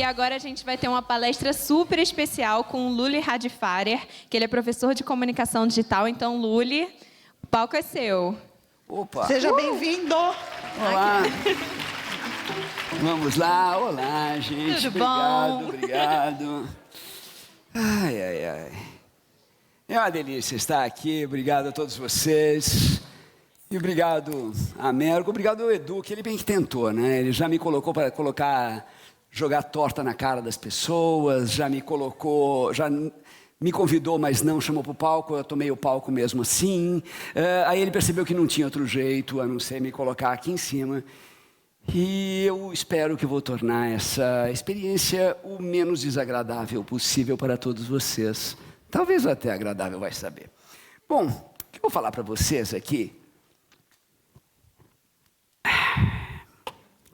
agora a gente vai ter uma palestra super especial com o Luli Radfarer, que ele é professor de comunicação digital. Então, Luli, o palco é seu. Opa! Seja bem-vindo! Olá! Vamos lá, olá, gente. Tudo bom? Obrigado. Ai, ai, ai. É uma delícia estar aqui. Obrigado a todos vocês. E obrigado a Américo, obrigado ao Edu, que ele bem que tentou, né? Ele já me colocou para jogar torta na cara das pessoas, já me convidou, mas não chamou para o palco, eu tomei o palco mesmo assim. Aí ele percebeu que não tinha outro jeito a não ser me colocar aqui em cima. E eu espero que vou tornar essa experiência o menos desagradável possível para todos vocês. Talvez até agradável, vai saber. Bom, o que eu vou falar para vocês aqui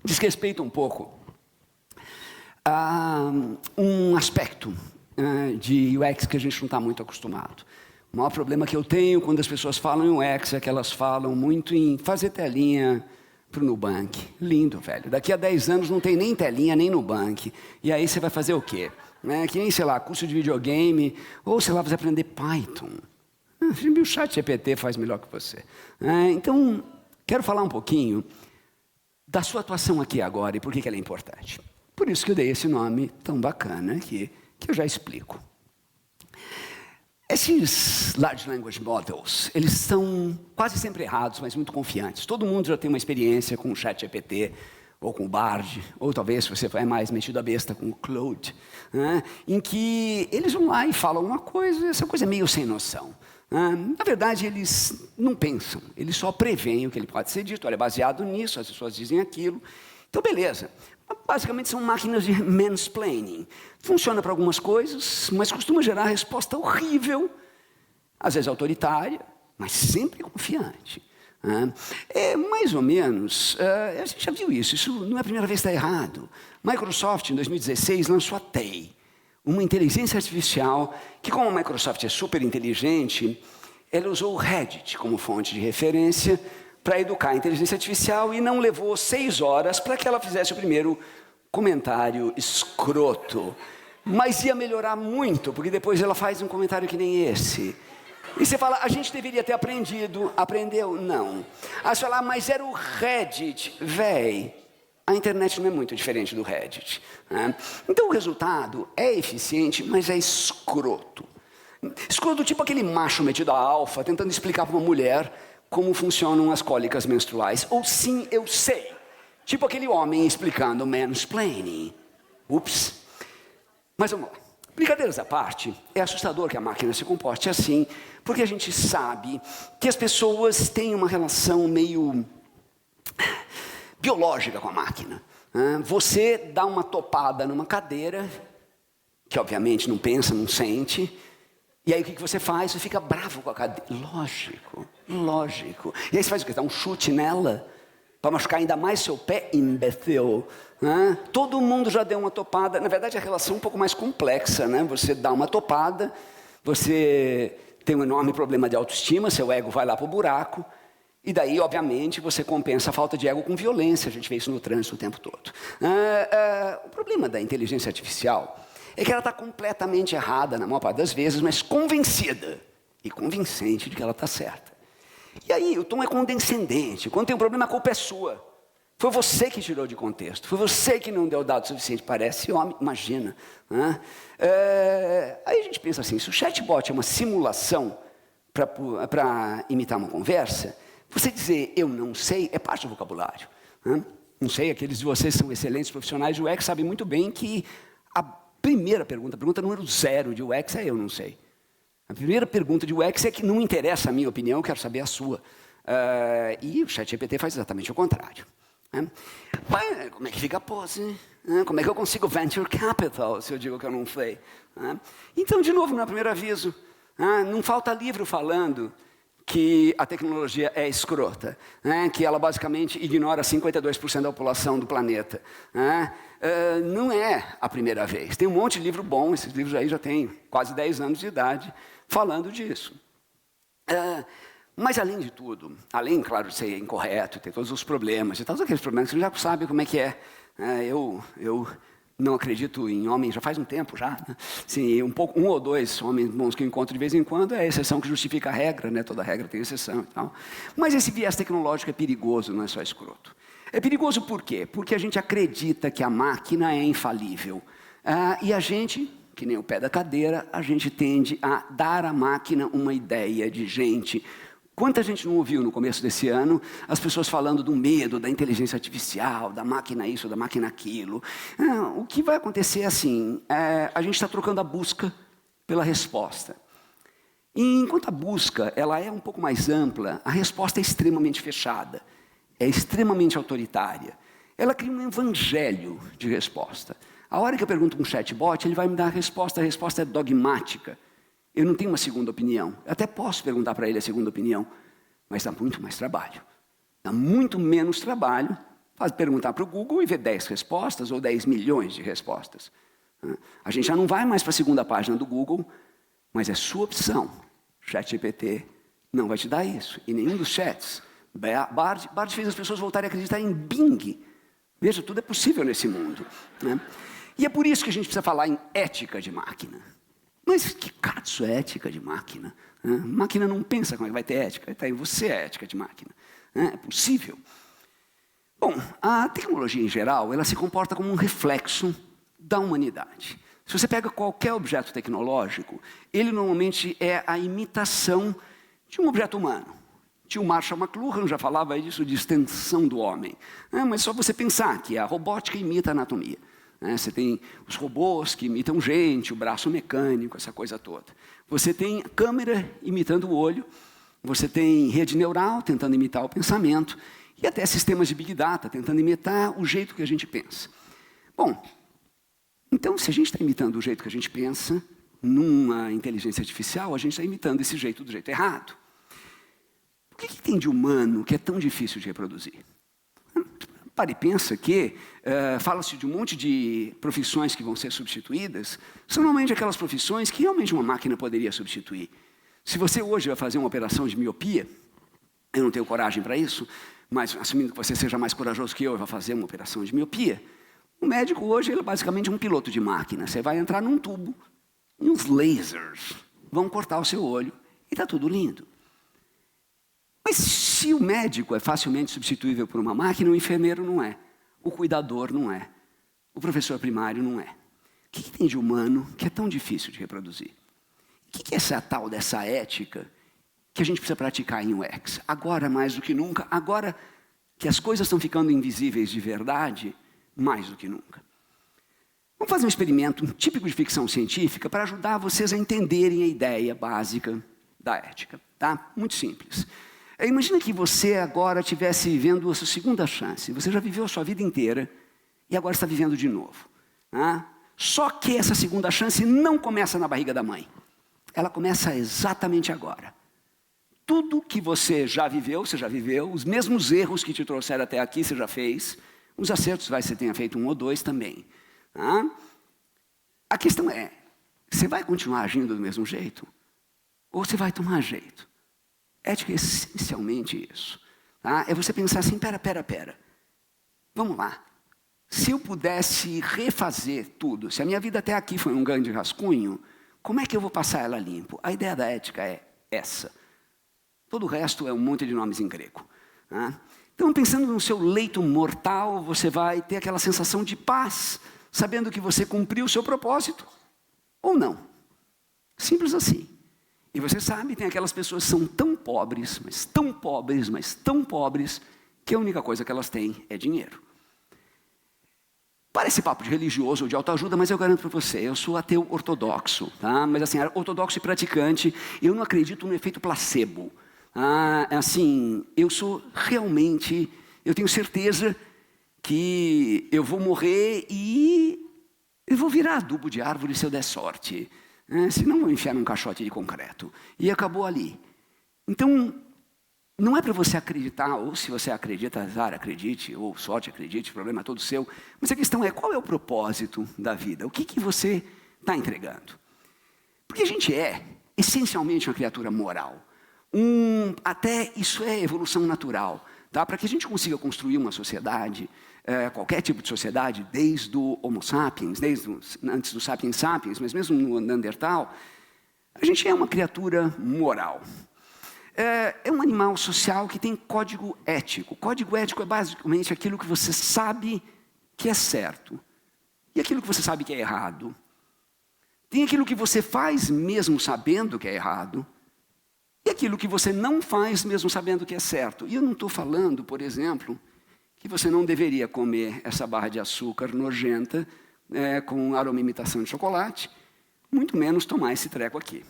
diz respeito um pouco a um aspecto de UX que a gente não está muito acostumado. O maior problema que eu tenho quando as pessoas falam em UX é que elas falam muito em fazer telinha para o Nubank. Lindo, velho. Daqui a 10 anos não tem nem telinha, nem Nubank. E aí você vai fazer o quê? Que nem, sei lá, curso de videogame, ou sei lá, você aprender Python. O ChatGPT faz melhor que você. Então, quero falar um pouquinho da sua atuação aqui agora e por que ela é importante. Por isso que eu dei esse nome tão bacana que eu já explico. Esses Large Language Models, eles são quase sempre errados, mas muito confiantes. Todo mundo já tem uma experiência com o ChatGPT, ou com o Bard, ou talvez, se você é mais metido a besta, com o Claude, em que eles vão lá e falam uma coisa, essa coisa é meio sem noção. Na verdade, eles não pensam, eles só preveem o que ele pode ser dito. Olha, baseado nisso, as pessoas dizem aquilo. Então, beleza. Basicamente, são máquinas de mansplaining. Funciona para algumas coisas, mas costuma gerar resposta horrível, às vezes autoritária, mas sempre confiante. É mais ou menos, a gente já viu isso não é a primeira vez que está errado. Microsoft, em 2016, lançou a TEI, uma inteligência artificial que, como a Microsoft é super inteligente, ela usou o Reddit como fonte de referência para educar a inteligência artificial e não levou 6 horas para que ela fizesse o primeiro comentário escroto. Mas ia melhorar muito, porque depois ela faz um comentário que nem esse. E você fala, a gente deveria ter aprendido. Aprendeu? Não. Aí você fala, mas era o Reddit. Véi, a internet não é muito diferente do Reddit. Então o resultado é eficiente, mas é escroto. Escroto tipo aquele macho metido a alfa, tentando explicar para uma mulher como funcionam as cólicas menstruais. Ou sim, eu sei. Tipo aquele homem explicando mansplaining. Ups. Mas vamos lá. Brincadeiras à parte, é assustador que a máquina se comporte assim, porque a gente sabe que as pessoas têm uma relação meio biológica com a máquina. Você dá uma topada numa cadeira, que obviamente não pensa, não sente, e aí o que você faz? Você fica bravo com a cadeira. Lógico, lógico. E aí você faz o quê? Dá um chute nela, para machucar ainda mais seu pé, imbecil. Todo mundo já deu uma topada. Na verdade, a relação é um pouco mais complexa. Você dá uma topada, você tem um enorme problema de autoestima, seu ego vai lá para o buraco, e daí, obviamente, você compensa a falta de ego com violência. A gente vê isso no trânsito o tempo todo. O problema da inteligência artificial é que ela está completamente errada, na maior parte das vezes, mas convencida e convincente de que ela está certa. E aí, o tom é condescendente. Quando tem um problema, a culpa é sua. Foi você que tirou de contexto. Foi você que não deu dado suficiente. Parece homem, imagina. Aí a gente pensa assim, se o chatbot é uma simulação para imitar uma conversa, você dizer eu não sei é parte do vocabulário. Não sei, aqueles de vocês que são excelentes profissionais de UX sabem muito bem que a primeira pergunta, a pergunta número 0 de UX é eu não sei. A primeira pergunta de UX é que não interessa a minha opinião, eu quero saber a sua. E o ChatGPT faz exatamente o contrário. Mas, como é que fica a pose? Como é que eu consigo venture capital se eu digo que eu não sei? Então, de novo, meu primeiro aviso. Não falta livro falando que a tecnologia é escrota, que ela basicamente ignora 52% da população do planeta. Não é a primeira vez. Tem um monte de livro bom, esses livros aí já têm quase 10 anos de idade, falando disso. Mas, além de tudo, além, claro, de ser incorreto, ter todos os problemas, e todos aqueles problemas que você já sabe como é que é. Eu não acredito em homens já faz um tempo já. Né? Sim, um ou dois homens bons que eu encontro de vez em quando é a exceção que justifica a regra, né? Toda regra tem exceção e tal. Mas esse viés tecnológico é perigoso, não é só escroto. É perigoso por quê? Porque a gente acredita que a máquina é infalível. E a gente, que nem o pé da cadeira, a gente tende a dar à máquina uma ideia de gente. Quanta gente não ouviu no começo desse ano as pessoas falando do medo, da inteligência artificial, da máquina isso, da máquina aquilo. O que vai acontecer é assim, a gente está trocando a busca pela resposta. E enquanto a busca ela é um pouco mais ampla, a resposta é extremamente fechada, é extremamente autoritária. Ela cria um evangelho de resposta. A hora que eu pergunto para um chatbot, ele vai me dar a resposta é dogmática. Eu não tenho uma segunda opinião. Eu até posso perguntar para ele a segunda opinião, mas dá muito mais trabalho. Dá muito menos trabalho perguntar para o Google e ver 10 respostas ou 10 milhões de respostas. A gente já não vai mais para a segunda página do Google, mas é sua opção. ChatGPT não vai te dar isso, e nenhum dos chats. Bard fez as pessoas voltarem a acreditar em Bing. Veja, tudo é possível nesse mundo. Né? E é por isso que a gente precisa falar em ética de máquina. Mas que cazzo é ética de máquina? Máquina não pensa como é que vai ter ética. Está em você a ética de máquina. É possível. Bom, a tecnologia em geral, ela se comporta como um reflexo da humanidade. Se você pega qualquer objeto tecnológico, ele normalmente é a imitação de um objeto humano. Tio Marshall McLuhan já falava disso de extensão do homem. Mas só você pensar que a robótica imita a anatomia. Você tem os robôs que imitam gente, o braço mecânico, essa coisa toda. Você tem a câmera imitando o olho, você tem rede neural tentando imitar o pensamento, e até sistemas de Big Data tentando imitar o jeito que a gente pensa. Bom, então se a gente está imitando o jeito que a gente pensa, numa inteligência artificial, a gente está imitando esse jeito do jeito errado. O que tem de humano que é tão difícil de reproduzir? Para e pensa que fala-se de um monte de profissões que vão ser substituídas, são normalmente aquelas profissões que realmente uma máquina poderia substituir. Se você hoje vai fazer uma operação de miopia, eu não tenho coragem para isso, mas assumindo que você seja mais corajoso que eu e vai fazer uma operação de miopia, o médico hoje ele é basicamente um piloto de máquina. Você vai entrar num tubo e uns lasers vão cortar o seu olho e está tudo lindo. Mas se o médico é facilmente substituível por uma máquina, o enfermeiro não é, o cuidador não é, o professor primário não é. O que tem de humano que é tão difícil de reproduzir? O que é essa tal dessa ética que a gente precisa praticar em UX? Agora mais do que nunca, agora que as coisas estão ficando invisíveis de verdade, mais do que nunca. Vamos fazer um experimento típico de ficção científica para ajudar vocês a entenderem a ideia básica da ética. Tá? Muito simples. Imagina que você agora estivesse vivendo a sua segunda chance. Você já viveu a sua vida inteira e agora está vivendo de novo. Só que essa segunda chance não começa na barriga da mãe. Ela começa exatamente agora. Tudo que você já viveu, os mesmos erros que te trouxeram até aqui, você já fez. Os acertos, você tenha feito 1 ou 2 também. A questão é, você vai continuar agindo do mesmo jeito? Ou você vai tomar jeito? Ética é essencialmente isso. Tá? É você pensar assim, pera. Vamos lá. Se eu pudesse refazer tudo, se a minha vida até aqui foi um grande rascunho, como é que eu vou passar ela limpo? A ideia da ética é essa. Todo o resto é um monte de nomes em grego. Tá? Então, pensando no seu leito mortal, você vai ter aquela sensação de paz, sabendo que você cumpriu o seu propósito, ou não. Simples assim. E você sabe, tem aquelas pessoas que são tão pobres, mas tão pobres, mas tão pobres, que a única coisa que elas têm é dinheiro. Parece papo de religioso ou de autoajuda, mas eu garanto para você, eu sou ateu ortodoxo, tá? Mas assim, ortodoxo e praticante, eu não acredito no efeito placebo. Assim, eu sou realmente, eu tenho certeza que eu vou morrer e eu vou virar adubo de árvore se eu der sorte. Senão vou enfiar num caixote de concreto. E acabou ali. Então, não é para você acreditar, ou se você acredita, azar, acredite, ou sorte, acredite, o problema é todo seu. Mas a questão é, qual é o propósito da vida? O que você está entregando? Porque a gente é, essencialmente, uma criatura moral. Até isso é evolução natural. tá? Para que a gente consiga construir uma sociedade, qualquer tipo de sociedade, desde o Homo sapiens, antes do Sapiens sapiens, mas mesmo no Neandertal, a gente é uma criatura moral. É um animal social que tem código ético. Código ético é basicamente aquilo que você sabe que é certo e aquilo que você sabe que é errado. Tem aquilo que você faz mesmo sabendo que é errado e aquilo que você não faz mesmo sabendo que é certo. E eu não estou falando, por exemplo, que você não deveria comer essa barra de açúcar nojenta com aroma e imitação de chocolate, muito menos tomar esse treco aqui.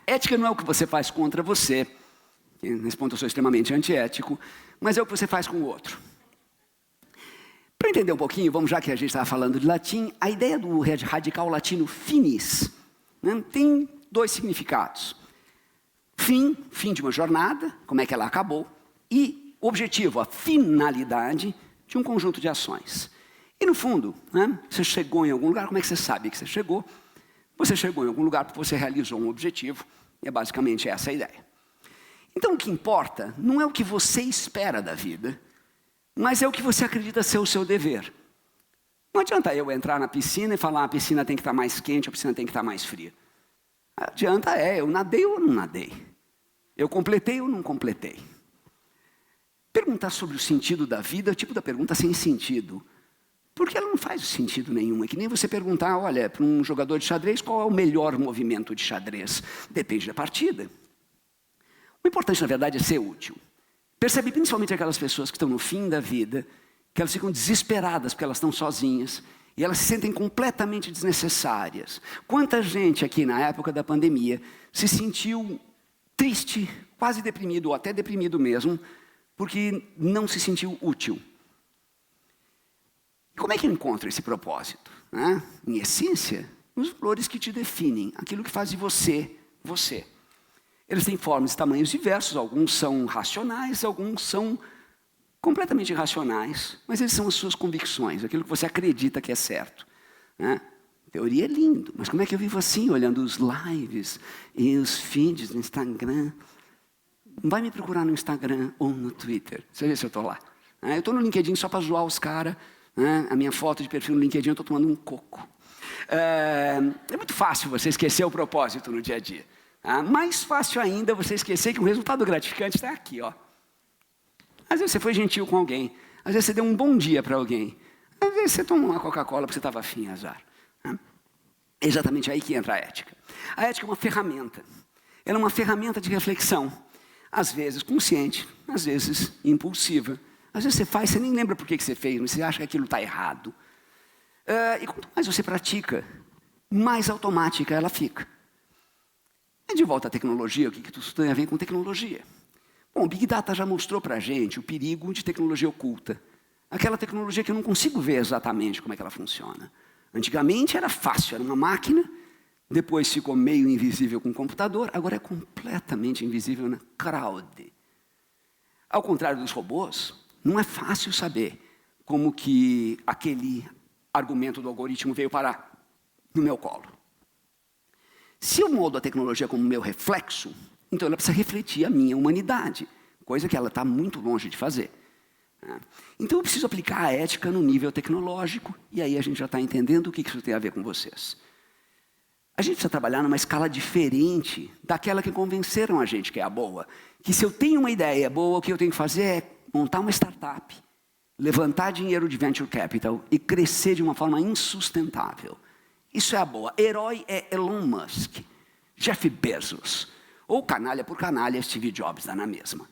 Ética não é o que você faz contra você. Nesse ponto eu sou extremamente antiético, mas é o que você faz com o outro. Para entender um pouquinho, vamos, já que a gente estava falando de latim, a ideia do radical latino finis, né, tem dois significados. Fim de uma jornada, como é que ela acabou, e objetivo, a finalidade de um conjunto de ações. E no fundo, né, você chegou em algum lugar, como é que você sabe que você chegou? Você chegou em algum lugar porque você realizou um objetivo, e é basicamente essa a ideia. Então o que importa não é o que você espera da vida, mas é o que você acredita ser o seu dever. Não adianta eu entrar na piscina e falar a piscina tem que estar mais quente, a piscina tem que estar mais fria. Adianta eu nadei ou não nadei. Eu completei ou não completei. Perguntar sobre o sentido da vida é o tipo da pergunta sem sentido. Porque ela não faz sentido nenhum. É que nem você perguntar, olha, para um jogador de xadrez, qual é o melhor movimento de xadrez? Depende da partida. O importante, na verdade, é ser útil. Percebe principalmente aquelas pessoas que estão no fim da vida, que elas ficam desesperadas porque elas estão sozinhas, e elas se sentem completamente desnecessárias. Quanta gente aqui na época da pandemia se sentiu triste, quase deprimido, ou até deprimido mesmo, porque não se sentiu útil. Como é que eu encontro esse propósito? Né? Em essência, nos valores que te definem, aquilo que faz de você, você. Eles têm formas e tamanhos diversos, alguns são racionais, alguns são completamente irracionais, mas eles são as suas convicções, aquilo que você acredita que é certo. Né? Teoria é lindo, mas como é que eu vivo assim, olhando os lives e os feeds no Instagram? Não vai me procurar no Instagram ou no Twitter, você vê se eu estou lá. Eu estou no LinkedIn só para zoar os caras. A minha foto de perfil no LinkedIn, eu estou tomando um coco. É muito fácil você esquecer o propósito no dia a dia. Mais fácil ainda você esquecer que o resultado gratificante está aqui. Ó. Às vezes você foi gentil com alguém. Às vezes você deu um bom dia para alguém. Às vezes você tomou uma Coca-Cola porque você estava afim, azar. É exatamente aí que entra a ética. A ética é uma ferramenta. Ela é uma ferramenta de reflexão. Às vezes consciente, às vezes impulsiva. Às vezes você faz, você nem lembra por que você fez, mas você acha que aquilo está errado. E quanto mais você pratica, mais automática ela fica. E de volta à tecnologia, o que isso tem a ver com tecnologia? Bom, o Big Data já mostrou para a gente o perigo de tecnologia oculta. Aquela tecnologia que eu não consigo ver exatamente como é que ela funciona. Antigamente era fácil, era uma máquina, depois ficou meio invisível com o computador, agora é completamente invisível na cloud. Ao contrário dos robôs, não é fácil saber como que aquele argumento do algoritmo veio parar no meu colo. Se eu moldo a tecnologia como meu reflexo, então ela precisa refletir a minha humanidade, coisa que ela está muito longe de fazer. Então eu preciso aplicar a ética no nível tecnológico, e aí a gente já está entendendo o que isso tem a ver com vocês. A gente precisa trabalhar numa escala diferente daquela que convenceram a gente que é a boa. Que se eu tenho uma ideia boa, o que eu tenho que fazer é montar uma startup, levantar dinheiro de venture capital e crescer de uma forma insustentável. Isso é a boa. Herói é Elon Musk, Jeff Bezos, ou canalha por canalha, Steve Jobs, dá na mesma.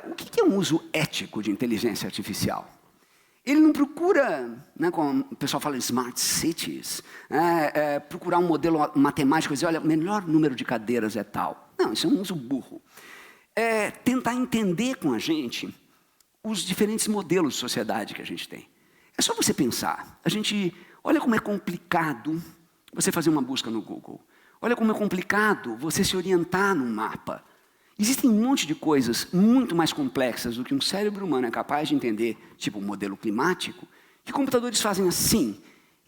O que é um uso ético de inteligência artificial? Ele não procura, como o pessoal fala em smart cities, procurar um modelo matemático e dizer, olha, o melhor número de cadeiras é tal. Não, isso é um uso burro. É tentar entender com a gente os diferentes modelos de sociedade que a gente tem. É só você pensar. Olha como é complicado você fazer uma busca no Google. Olha como é complicado você se orientar num mapa. Existem um monte de coisas muito mais complexas do que um cérebro humano é capaz de entender, tipo o modelo climático, que computadores fazem assim.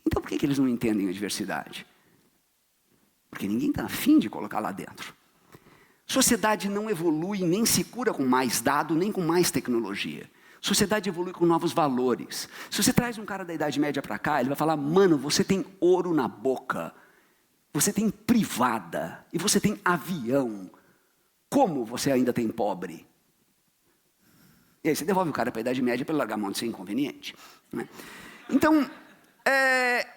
Então por que eles não entendem a diversidade? Porque ninguém está afim de colocar lá dentro. Sociedade não evolui nem se cura com mais dado, nem com mais tecnologia. Sociedade evolui com novos valores. Se você traz um cara da Idade Média para cá, ele vai falar, mano, você tem ouro na boca, você tem privada, e você tem avião. Como você ainda tem pobre? E aí você devolve o cara para a Idade Média para ele largar a mão de ser inconveniente. Né? Então,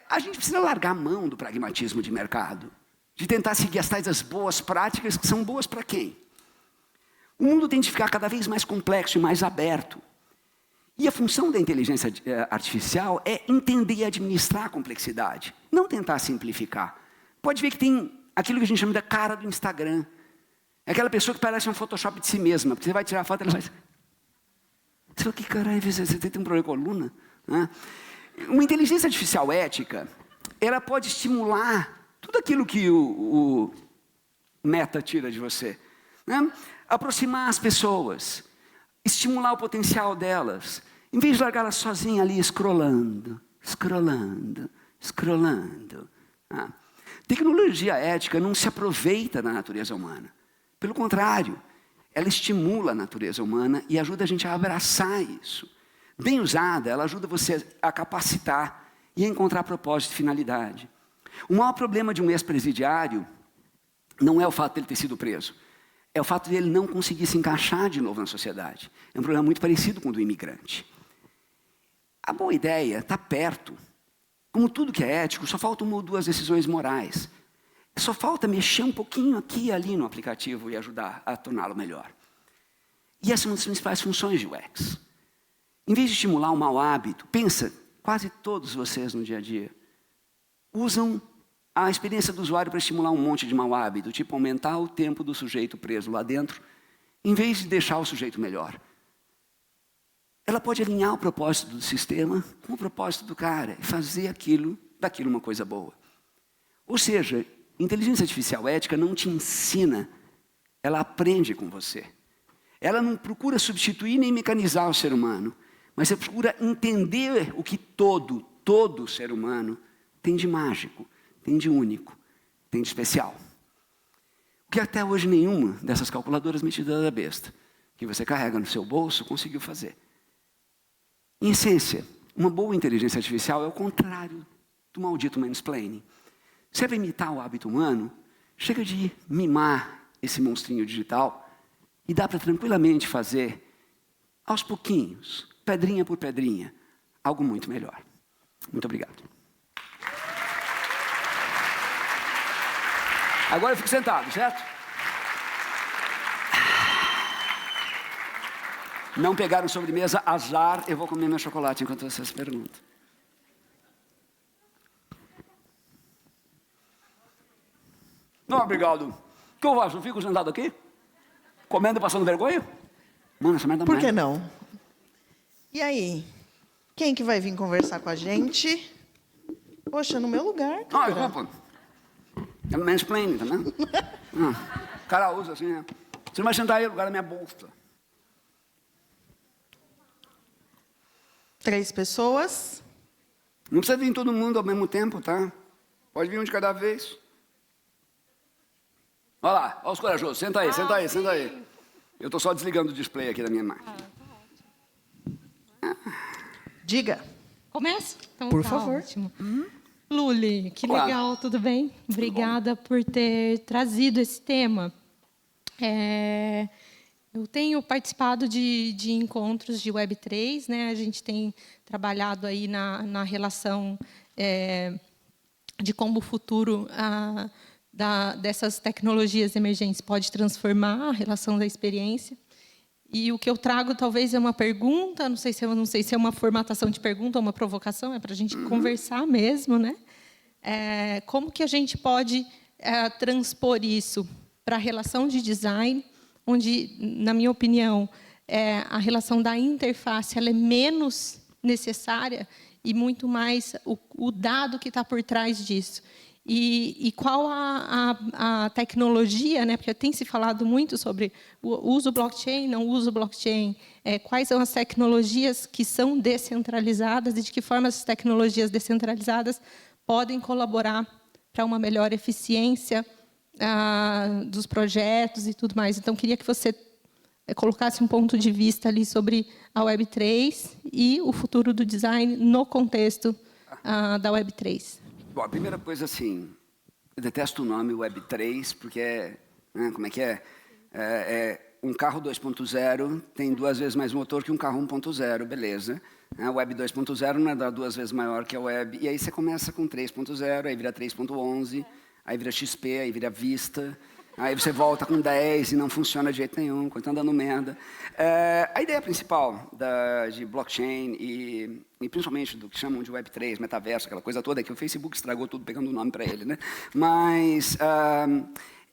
a gente precisa largar a mão do pragmatismo de mercado, de tentar seguir as tais das boas práticas, que são boas para quem? O mundo tem de ficar cada vez mais complexo e mais aberto. E a função da inteligência artificial é entender e administrar a complexidade, não tentar simplificar. Pode ver que tem aquilo que a gente chama da cara do Instagram. É aquela pessoa que parece um Photoshop de si mesma, porque você vai tirar a foto e ela faz... Você fala, que caralho, você tem um problema com a coluna? Uma inteligência artificial ética, ela pode estimular tudo aquilo que o Meta tira de você. Né? Aproximar as pessoas, estimular o potencial delas, em vez de largar elas sozinhas ali, scrollando. Tecnologia ética não se aproveita da natureza humana. Pelo contrário, ela estimula a natureza humana e ajuda a gente a abraçar isso. Bem usada, ela ajuda você a capacitar e a encontrar propósito e finalidade. O maior problema de um ex-presidiário não é o fato de ele ter sido preso. É o fato de ele não conseguir se encaixar de novo na sociedade. É um problema muito parecido com o do imigrante. A boa ideia está perto. Como tudo que é ético, só faltam 1 ou 2 decisões morais. Só falta mexer um pouquinho aqui e ali no aplicativo e ajudar a torná-lo melhor. E essa é uma das principais funções de UX. Em vez de estimular um mau hábito, pensa, quase todos vocês no dia a dia usam a experiência do usuário para estimular um monte de mau hábito, tipo aumentar o tempo do sujeito preso lá dentro, em vez de deixar o sujeito melhor. Ela pode alinhar o propósito do sistema com o propósito do cara e fazer daquilo uma coisa boa. Ou seja, inteligência artificial ética não te ensina, ela aprende com você. Ela não procura substituir nem mecanizar o ser humano, mas você procura entender o que todo ser humano tem de mágico, tem de único, tem de especial. O que até hoje nenhuma dessas calculadoras metidas da besta, que você carrega no seu bolso, conseguiu fazer. Em essência, uma boa inteligência artificial é o contrário do maldito mansplaining. Se é para imitar o hábito humano, chega de mimar esse monstrinho digital e dá para tranquilamente fazer, aos pouquinhos, pedrinha por pedrinha, algo muito melhor. Muito obrigado. Agora eu fico sentado, certo? Não pegaram sobremesa, azar, eu vou comer meu chocolate enquanto vocês perguntam. Não, obrigado. O que eu faço? Eu fico sentado aqui? Comendo e passando vergonha? Mano, essa merda. Por que não? E aí? Quem que vai vir conversar com a gente? Poxa, no meu lugar, cara. Pô. É mansplaining, tá vendo? O cara usa assim, né? Você não vai sentar aí no lugar da minha bolsa. 3 pessoas. Não precisa vir todo mundo ao mesmo tempo, tá? Pode vir um de cada vez. Olha lá, olha os corajosos. Senta aí, senta aí. Eu estou só desligando o display aqui da minha máquina. Diga. Começo? Então, Por tá favor. Ótimo. Luli, que Olá. legal, tudo bem? Obrigada por ter trazido esse tema. Eu tenho participado de encontros de Web3, né? A gente tem trabalhado aí na relação de como o futuro dessas tecnologias emergentes pode transformar a relação da experiência. E o que eu trago talvez é uma pergunta, não sei se é uma formatação de pergunta ou uma provocação, é para a gente conversar mesmo, né? Como que a gente pode transpor isso para a relação de design, onde, na minha opinião, a relação da interface ela é menos necessária e muito mais o dado que está por trás disso. E qual a tecnologia, né? Porque tem se falado muito sobre o uso blockchain, não uso blockchain, quais são as tecnologias que são descentralizadas e de que forma essas tecnologias descentralizadas podem colaborar para uma melhor eficiência dos projetos e tudo mais. Então, queria que você colocasse um ponto de vista ali sobre a Web3 e o futuro do design no contexto da Web3. Bom, a primeira coisa, assim, eu detesto o nome Web3, porque como é que é? Um carro 2.0 tem 2 vezes mais motor que um carro 1.0, beleza. A Web 2.0 não é 2 vezes maior que a Web. E aí você começa com 3.0, aí vira 3.11, aí vira XP, aí vira Vista. Aí você volta com 10 e não funciona de jeito nenhum, quando está dando merda. A ideia principal de blockchain e principalmente do que chamam de Web3, metaverso, aquela coisa toda, é que o Facebook estragou tudo pegando o nome para ele, né? Mas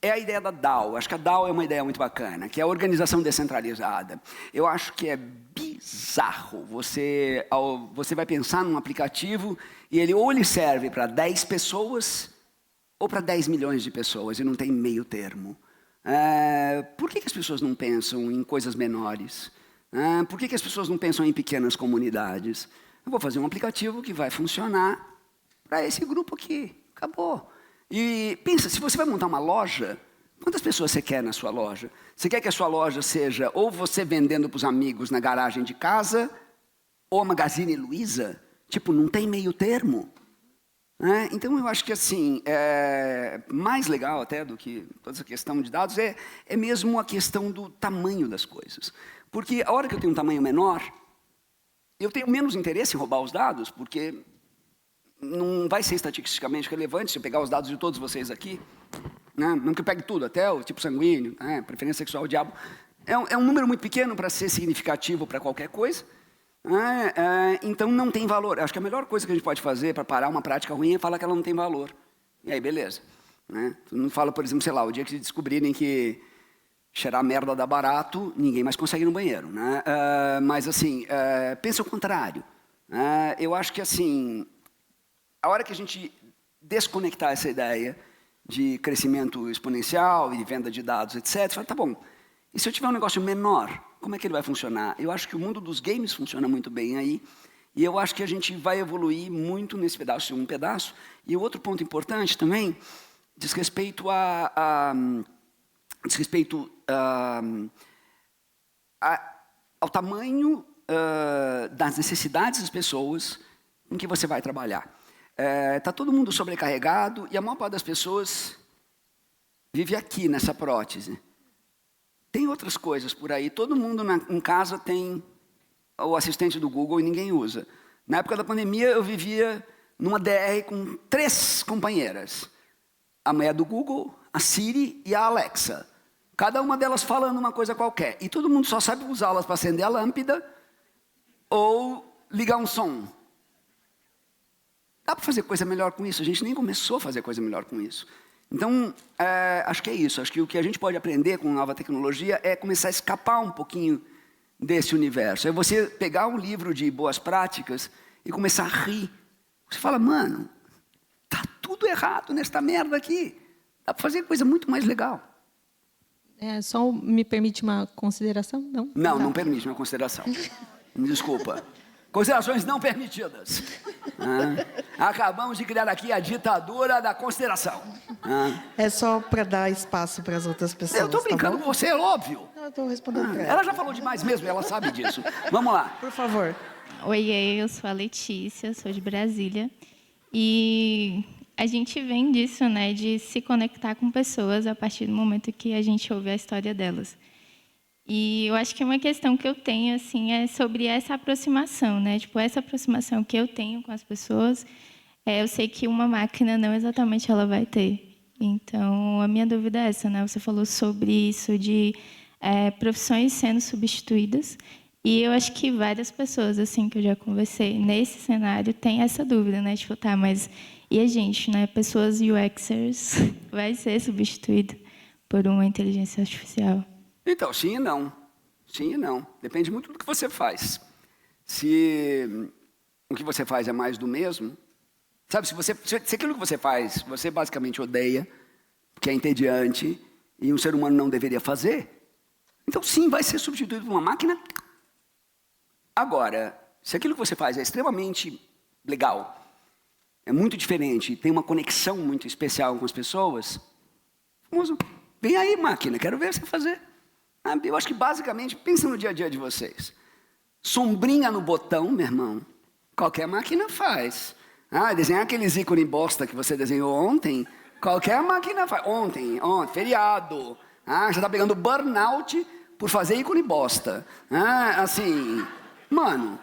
é a ideia da DAO. Acho que a DAO é uma ideia muito bacana, que é a organização descentralizada. Eu acho que é bizarro. Você vai pensar num aplicativo e ele serve para 10 pessoas ou para 10 milhões de pessoas, e não tem meio termo. Por que as pessoas não pensam em coisas menores? Por que as pessoas não pensam em pequenas comunidades? Eu vou fazer um aplicativo que vai funcionar para esse grupo aqui. Acabou. E pensa, se você vai montar uma loja, quantas pessoas você quer na sua loja? Você quer que a sua loja seja ou você vendendo para os amigos na garagem de casa, ou a Magazine Luiza? Tipo, não tem meio termo. Então, eu acho que assim, mais legal até do que toda essa questão de dados é mesmo a questão do tamanho das coisas. Porque a hora que eu tenho um tamanho menor, eu tenho menos interesse em roubar os dados, porque não vai ser estatisticamente relevante se eu pegar os dados de todos vocês aqui, não que eu pegue tudo, até o tipo sanguíneo, preferência sexual, o diabo. É um número muito pequeno para ser significativo para qualquer coisa. Então não tem valor. Acho que a melhor coisa que a gente pode fazer para parar uma prática ruim é falar que ela não tem valor. E aí, beleza. Não fala, por exemplo, sei lá, o dia que descobrirem que cheirar merda dá barato, ninguém mais consegue ir no banheiro. Mas, assim, pensa o contrário. Eu acho que, assim, a hora que a gente desconectar essa ideia de crescimento exponencial e venda de dados, etc., fala, tá bom, e se eu tiver um negócio menor, como é que ele vai funcionar? Eu acho que o mundo dos games funciona muito bem aí, e eu acho que a gente vai evoluir muito nesse pedaço, um pedaço. E o outro ponto importante também diz respeito ao tamanho das necessidades das pessoas em que você vai trabalhar. Está todo mundo sobrecarregado e a maior parte das pessoas vive aqui nessa prótese. Tem outras coisas por aí. Todo mundo em casa tem o assistente do Google e ninguém usa. Na época da pandemia, eu vivia numa DR com 3 companheiras. A mulher do Google, a Siri e a Alexa. Cada uma delas falando uma coisa qualquer. E todo mundo só sabe usá-las para acender a lâmpada ou ligar um som. Dá para fazer coisa melhor com isso? A gente nem começou a fazer coisa melhor com isso. Então, acho que é isso. Acho que o que a gente pode aprender com nova tecnologia é começar a escapar um pouquinho desse universo. É você pegar um livro de boas práticas e começar a rir. Você fala, mano, tá tudo errado nesta merda aqui. Dá para fazer coisa muito mais legal. Só me permite uma consideração? Não? Não permite uma consideração. Me desculpa. Considerações não permitidas. Acabamos de criar aqui a ditadura da consideração. É só para dar espaço para as outras pessoas. Eu estou brincando tá com você, é óbvio. Eu estou respondendo para Ela já falou demais mesmo, ela sabe disso. Vamos lá. Por favor. Oiê, eu sou a Letícia, sou de Brasília. E a gente vem disso, né, de se conectar com pessoas a partir do momento que a gente ouve a história delas. E eu acho que uma questão que eu tenho assim é sobre essa aproximação, né? Tipo, essa aproximação que eu tenho com as pessoas, eu sei que uma máquina não exatamente ela vai ter. Então, a minha dúvida é essa, né? Você falou sobre isso de profissões sendo substituídas, e eu acho que várias pessoas assim que eu já conversei nesse cenário têm essa dúvida, né? Tipo, tá, mas e a gente, né? Pessoas UXers vai ser substituído por uma inteligência artificial? Então, sim e não. Sim e não. Depende muito do que você faz. Se o que você faz é mais do mesmo, sabe, se aquilo que você faz, você basicamente odeia, que é entediante, e um ser humano não deveria fazer, então sim, vai ser substituído por uma máquina. Agora, se aquilo que você faz é extremamente legal, é muito diferente, tem uma conexão muito especial com as pessoas, Famoso, vem aí, máquina, quero ver você fazer. Eu acho que, basicamente, pensa no dia a dia de vocês. Sombrinha no botão, meu irmão, qualquer máquina faz. Desenhar aqueles ícones bosta que você desenhou ontem, qualquer máquina faz. Ontem, feriado. Já está pegando burnout por fazer ícone bosta. Assim, mano,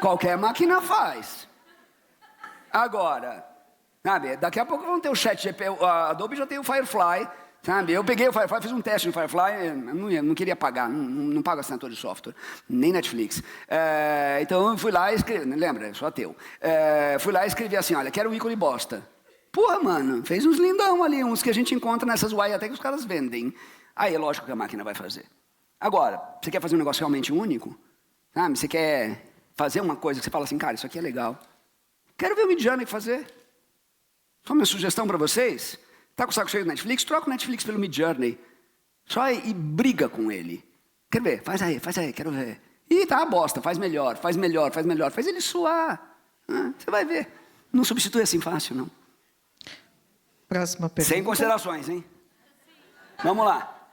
qualquer máquina faz. Agora, sabe, daqui a pouco vão ter o ChatGPT, a Adobe já tem o Firefly, sabe? Eu peguei o Firefly, fiz um teste no Firefly, não queria pagar, não pago assinatura de software, nem Netflix. Então eu fui lá e escrevi, lembra, eu sou ateu. Fui lá e escrevi assim, olha, quero um ícone bosta. Porra, mano, fez uns lindão ali, uns que a gente encontra nessas UI até que os caras vendem. Aí é lógico que a máquina vai fazer. Agora, você quer fazer um negócio realmente único? Sabe? Você quer fazer uma coisa que você fala assim, cara, isso aqui é legal. Quero ver o Midjourney fazer. Só minha sugestão para vocês. Tá com o saco cheio do Netflix? Troca o Netflix pelo Midjourney. Só e briga com ele. Quero ver, faz aí, quero ver. Ih, tá uma bosta, faz melhor. Faz ele suar. Você vai ver. Não substitui assim fácil, não. Próxima pergunta. Sem considerações, hein? Vamos lá.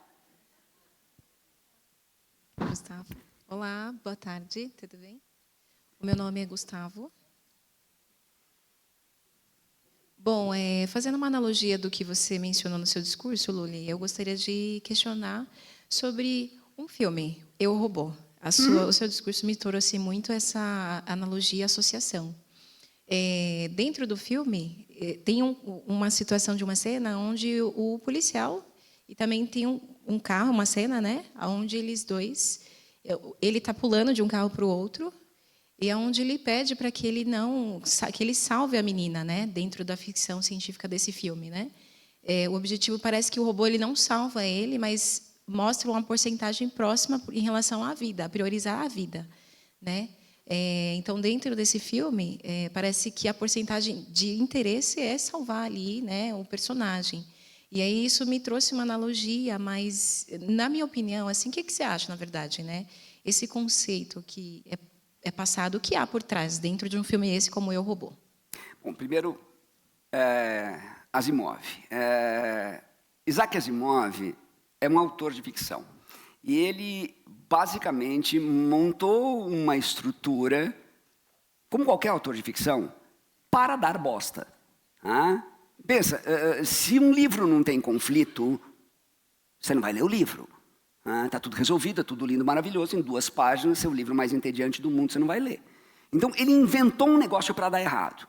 Gustavo. Olá, boa tarde, tudo bem? O meu nome é Gustavo. Bom, fazendo uma analogia do que você mencionou no seu discurso, Luli, eu gostaria de questionar sobre um filme, Eu, Robô. O seu discurso me trouxe muito essa analogia, associação. Dentro do filme, tem uma situação de uma cena onde o policial, e também tem um carro, uma cena, né, onde eles dois, ele está pulando de um carro para o outro, e é onde ele pede para que ele salve a menina, né, dentro da ficção científica desse filme, né? O objetivo parece que o robô ele não salva ele, mas mostra uma porcentagem próxima em relação à vida, a priorizar a vida, né? Então, dentro desse filme, parece que a porcentagem de interesse é salvar ali, né, o personagem. E aí isso me trouxe uma analogia, mas, na minha opinião, assim, o que você acha, na verdade, né? Esse conceito que é passado, o que há por trás dentro de um filme esse como Eu, Robô? Bom, primeiro, Asimov. Isaac Asimov é um autor de ficção. E ele, basicamente, montou uma estrutura, como qualquer autor de ficção, para dar bosta. Pensa, se um livro não tem conflito, você não vai ler o livro. Está tudo resolvido, é tudo lindo, maravilhoso. Em 2 páginas, seu livro mais entediante do mundo, você não vai ler. Então, ele inventou um negócio para dar errado.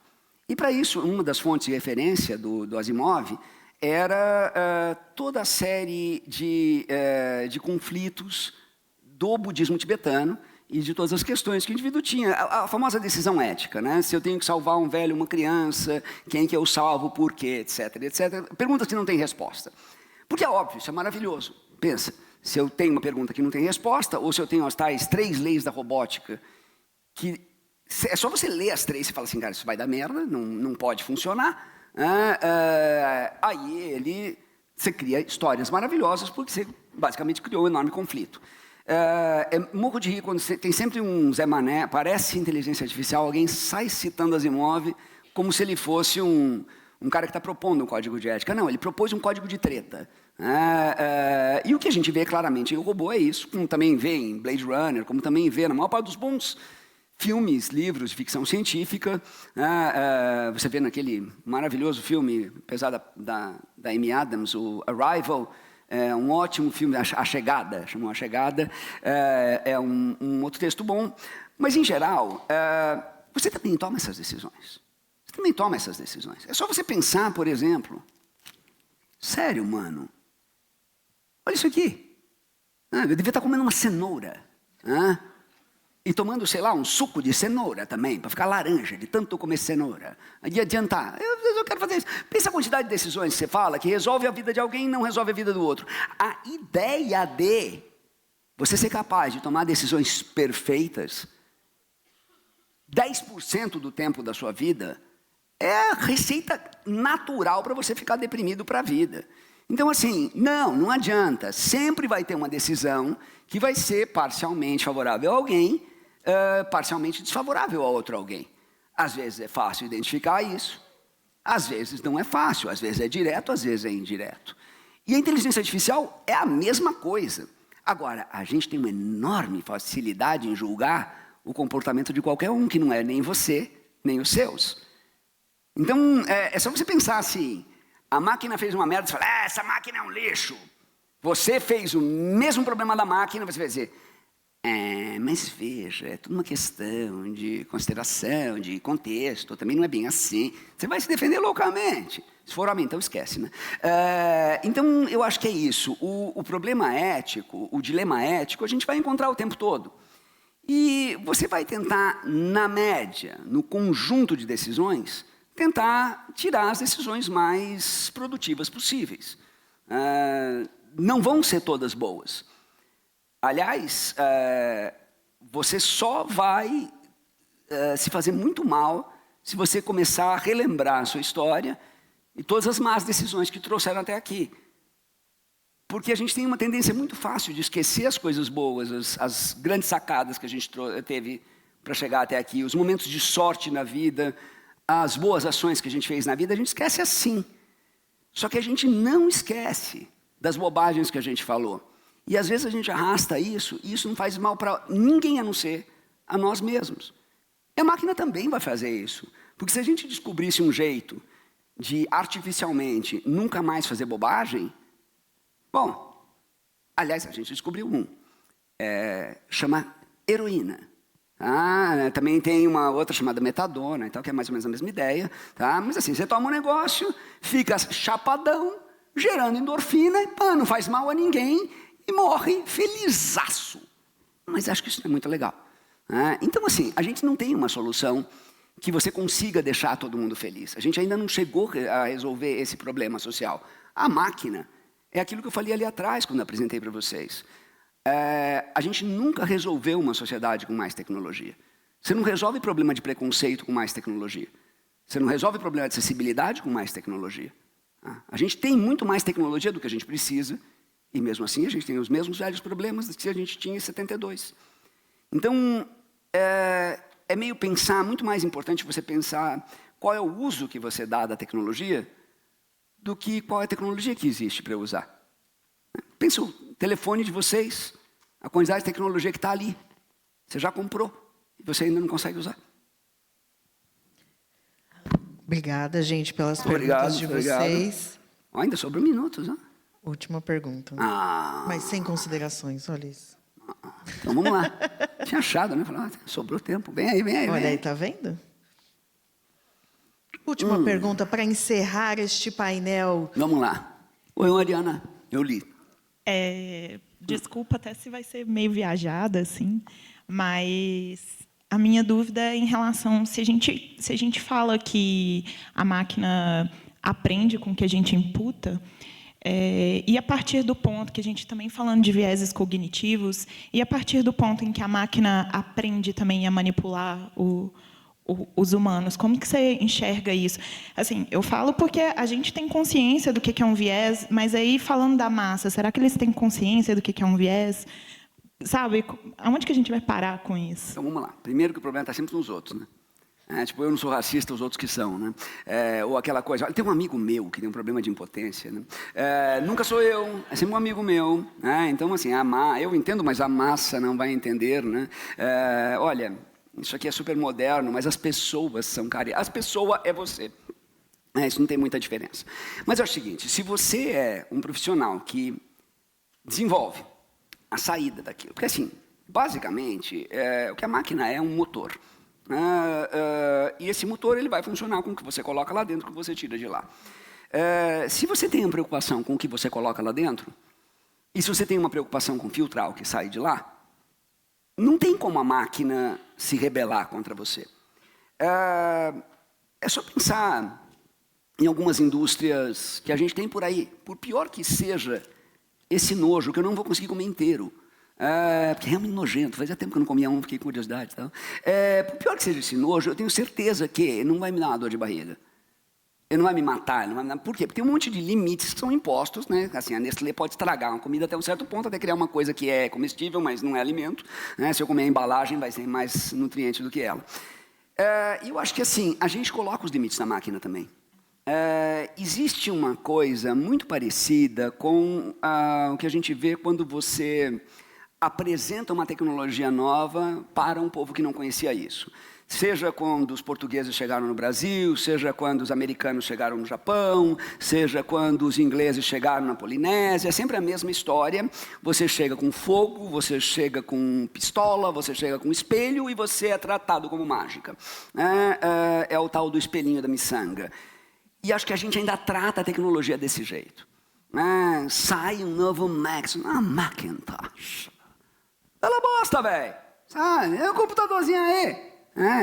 E, para isso, uma das fontes de referência do Asimov era toda a série de conflitos do budismo tibetano e de todas as questões que o indivíduo tinha. A famosa decisão ética, né? Se eu tenho que salvar um velho, uma criança, quem que eu salvo, por quê, etc, etc. Perguntas que não têm resposta. Porque é óbvio, isso é maravilhoso. Pensa, se eu tenho uma pergunta que não tem resposta, ou se eu tenho as tais 3 leis da robótica, que é só você ler as 3 e falar assim, cara, isso vai dar merda, não pode funcionar. Aí você cria histórias maravilhosas, porque você basicamente criou um enorme conflito. Morro de rir quando tem sempre um Zé Mané, parece inteligência artificial, alguém sai citando Asimov como se ele fosse um cara que está propondo um código de ética. Não, ele propôs um código de treta. E o que a gente vê claramente em O Robô é isso, como também vê em Blade Runner, como também vê na maior parte dos bons filmes, livros de ficção científica. Você vê naquele maravilhoso filme, apesar da Amy Adams, o Arrival, um ótimo filme, A Chegada, chamou A Chegada, é um outro texto bom. Mas, em geral, você também toma essas decisões. Você também toma essas decisões. É só você pensar, por exemplo, sério, mano, olha isso aqui. Eu devia estar comendo uma cenoura. E tomando, sei lá, um suco de cenoura também, para ficar laranja, de tanto comer cenoura. Aí adiantar. Eu quero fazer isso. Pensa a quantidade de decisões que você fala, que resolve a vida de alguém e não resolve a vida do outro. A ideia de você ser capaz de tomar decisões perfeitas, 10% do tempo da sua vida, é a receita natural para você ficar deprimido para a vida. Então, assim, não adianta. Sempre vai ter uma decisão que vai ser parcialmente favorável a alguém, parcialmente desfavorável a outro alguém. Às vezes é fácil identificar isso, às vezes não é fácil, às vezes é direto, às vezes é indireto. E a inteligência artificial é a mesma coisa. Agora, a gente tem uma enorme facilidade em julgar o comportamento de qualquer um, que não é nem você, nem os seus. Então, é só você pensar assim, a máquina fez uma merda, você fala, essa máquina é um lixo. Você fez o mesmo problema da máquina, você vai dizer, mas veja, é tudo uma questão de consideração, de contexto, também não é bem assim. Você vai se defender loucamente. Se for homem, então esquece, né? Então, eu acho que é isso. O problema ético, o dilema ético, a gente vai encontrar o tempo todo. E você vai tentar, na média, no conjunto de decisões, tentar tirar as decisões mais produtivas possíveis. Não vão ser todas boas. Aliás, você só vai se fazer muito mal se você começar a relembrar a sua história e todas as más decisões que trouxeram até aqui. Porque a gente tem uma tendência muito fácil de esquecer as coisas boas, as grandes sacadas que a gente teve para chegar até aqui, os momentos de sorte na vida, as boas ações que a gente fez na vida, a gente esquece assim. Só que a gente não esquece das bobagens que a gente falou. E às vezes a gente arrasta isso, e isso não faz mal para ninguém a não ser a nós mesmos. E a máquina também vai fazer isso. Porque se a gente descobrisse um jeito de artificialmente nunca mais fazer bobagem, bom, aliás, a gente descobriu um. Chama heroína. Também tem uma outra chamada metadona, então, que é mais ou menos a mesma ideia. Tá? Mas assim, você toma um negócio, fica chapadão, gerando endorfina, não faz mal a ninguém e morre felizaço. Mas acho que isso não é muito legal. Então, assim, a gente não tem uma solução que você consiga deixar todo mundo feliz. A gente ainda não chegou a resolver esse problema social. A máquina é aquilo que eu falei ali atrás, quando eu apresentei para vocês. A gente nunca resolveu uma sociedade com mais tecnologia. Você não resolve problema de preconceito com mais tecnologia. Você não resolve problema de acessibilidade com mais tecnologia. A gente tem muito mais tecnologia do que a gente precisa, e mesmo assim a gente tem os mesmos velhos problemas que a gente tinha em 72. Então, é meio pensar, muito mais importante você pensar qual é o uso que você dá da tecnologia do que qual é a tecnologia que existe para eu usar. Pensa o telefone de vocês, a quantidade de tecnologia que está ali. Você já comprou e você ainda não consegue usar. Obrigada, gente, pelas perguntas de vocês. Ainda sobrou minutos, né? Última pergunta. Mas sem considerações, olha isso. Então vamos lá. Tinha achado, né? Falei, sobrou tempo. Vem aí, vem aí. Olha aí, tá vendo? Última pergunta para encerrar este painel. Vamos lá. Oi, Mariana. Eu li. Desculpa até se vai ser meio viajada, assim, mas a minha dúvida é em relação se a gente fala que a máquina aprende com o que a gente imputa, e a partir do ponto que a gente também falando de vieses cognitivos, e a partir do ponto em que a máquina aprende também a manipular os humanos, como que você enxerga isso? Assim, eu falo porque a gente tem consciência do que é um viés, mas aí falando da massa, será que eles têm consciência do que é um viés? Sabe, aonde que a gente vai parar com isso? Então vamos lá. Primeiro que o problema está sempre nos outros, né? Tipo, eu não sou racista, os outros que são, né? Ou aquela coisa, olha, tem um amigo meu que tem um problema de impotência, né? Nunca sou eu, é sempre um amigo meu, né? Então, assim, eu entendo, mas a massa não vai entender, né? Olha, isso aqui é super moderno, mas as pessoas são caras. As pessoas é você. Isso não tem muita diferença. Mas é o seguinte, se você é um profissional que desenvolve a saída daquilo, porque assim, basicamente, o que a máquina é um motor. E esse motor ele vai funcionar com o que você coloca lá dentro, o que você tira de lá. Se você tem uma preocupação com o que você coloca lá dentro, e se você tem uma preocupação com filtrar o que sai de lá, não tem como a máquina se rebelar contra você. É só pensar em algumas indústrias que a gente tem por aí. Por pior que seja esse nojo, que eu não vou conseguir comer inteiro. Porque é realmente nojento. Fazia tempo que eu não comia fiquei com curiosidade. Tá? Por pior que seja esse nojo, eu tenho certeza que não vai me dar uma dor de barriga. Ele não vai me matar. Não vai me dar... Por quê? Porque tem um monte de limites que são impostos. Né? Assim, a Nestlé pode estragar uma comida até um certo ponto, até criar uma coisa que é comestível, mas não é alimento. Né? Se eu comer a embalagem, vai ser mais nutriente do que ela. E eu acho que assim, a gente coloca os limites na máquina também. existe uma coisa muito parecida com o que a gente vê quando você apresenta uma tecnologia nova para um povo que não conhecia isso. Seja quando os portugueses chegaram no Brasil, seja quando os americanos chegaram no Japão, seja quando os ingleses chegaram na Polinésia, é sempre a mesma história. Você chega com fogo, você chega com pistola, você chega com espelho e você é tratado como mágica. É o tal do espelhinho da miçanga. E acho que a gente ainda trata a tecnologia desse jeito. Sai um novo Macintosh. Bela bosta, velho. É um computadorzinho aí.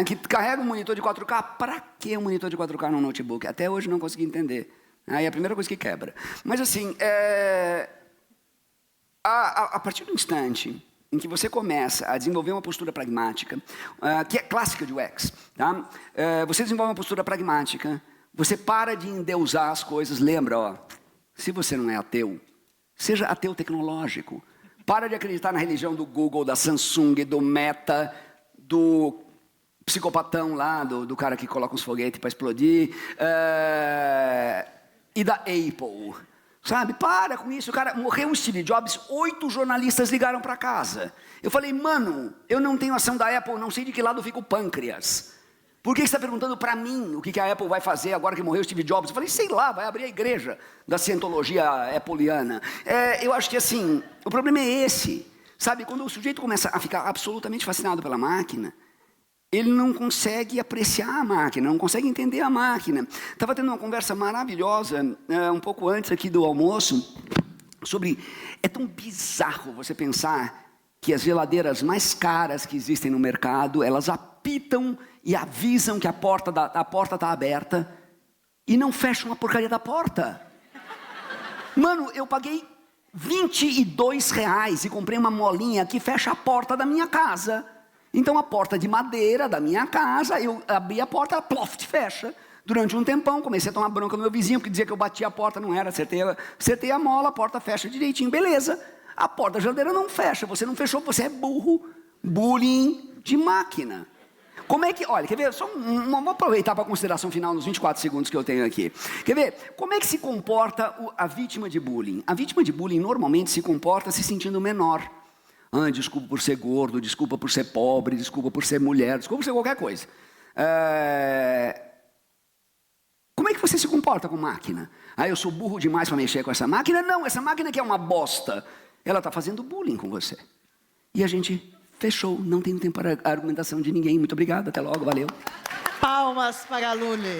Que carrega um monitor de 4K. Para que um monitor de 4K no notebook? Até hoje não consegui entender. É a primeira coisa que quebra. Mas assim, a partir do instante em que você começa a desenvolver uma postura pragmática, que é clássica de UX, tá? Você desenvolve uma postura pragmática, você para de endeusar as coisas. Lembra, se você não é ateu, seja ateu tecnológico. Para de acreditar na religião do Google, da Samsung, do Meta, do psicopatão lá, do cara que coloca uns foguetes para explodir, e da Apple, sabe? Para com isso, cara. Morreu o Steve Jobs, 8 jornalistas ligaram para casa. Eu falei, mano, eu não tenho ação da Apple, não sei de que lado fica o pâncreas. Por que você está perguntando para mim o que a Apple vai fazer agora que morreu o Steve Jobs? Eu falei, sei lá, vai abrir a igreja da cientologia appleiana. Eu acho que assim, o problema é esse, sabe? Quando o sujeito começa a ficar absolutamente fascinado pela máquina, ele não consegue apreciar a máquina, não consegue entender a máquina. Estava tendo uma conversa maravilhosa, um pouco antes aqui do almoço, sobre... É tão bizarro você pensar que as geladeiras mais caras que existem no mercado, elas apitam e avisam que a porta está aberta e não fecham a porcaria da porta. Mano, eu paguei R$22 e comprei uma molinha que fecha a porta da minha casa. Então a porta de madeira da minha casa, eu abri a porta, ploft, fecha. Durante um tempão, comecei a tomar bronca do meu vizinho, porque dizia que eu batia a porta, não era, acertei a mola, a porta fecha direitinho, beleza. A porta da geladeira não fecha, você não fechou, você é burro. Bullying de máquina. Como é que, olha, quer ver, vou aproveitar para a consideração final nos 24 segundos que eu tenho aqui. Quer ver, como é que se comporta a vítima de bullying? A vítima de bullying normalmente se comporta se sentindo menor. Desculpa por ser gordo, desculpa por ser pobre, desculpa por ser mulher, desculpa por ser qualquer coisa. Como é que você se comporta com máquina? Eu sou burro demais para mexer com essa máquina? Não, essa máquina que é uma bosta, ela está fazendo bullying com você. E a gente fechou, não tenho tempo para a argumentação de ninguém. Muito obrigado, até logo, valeu. Palmas para a Luli.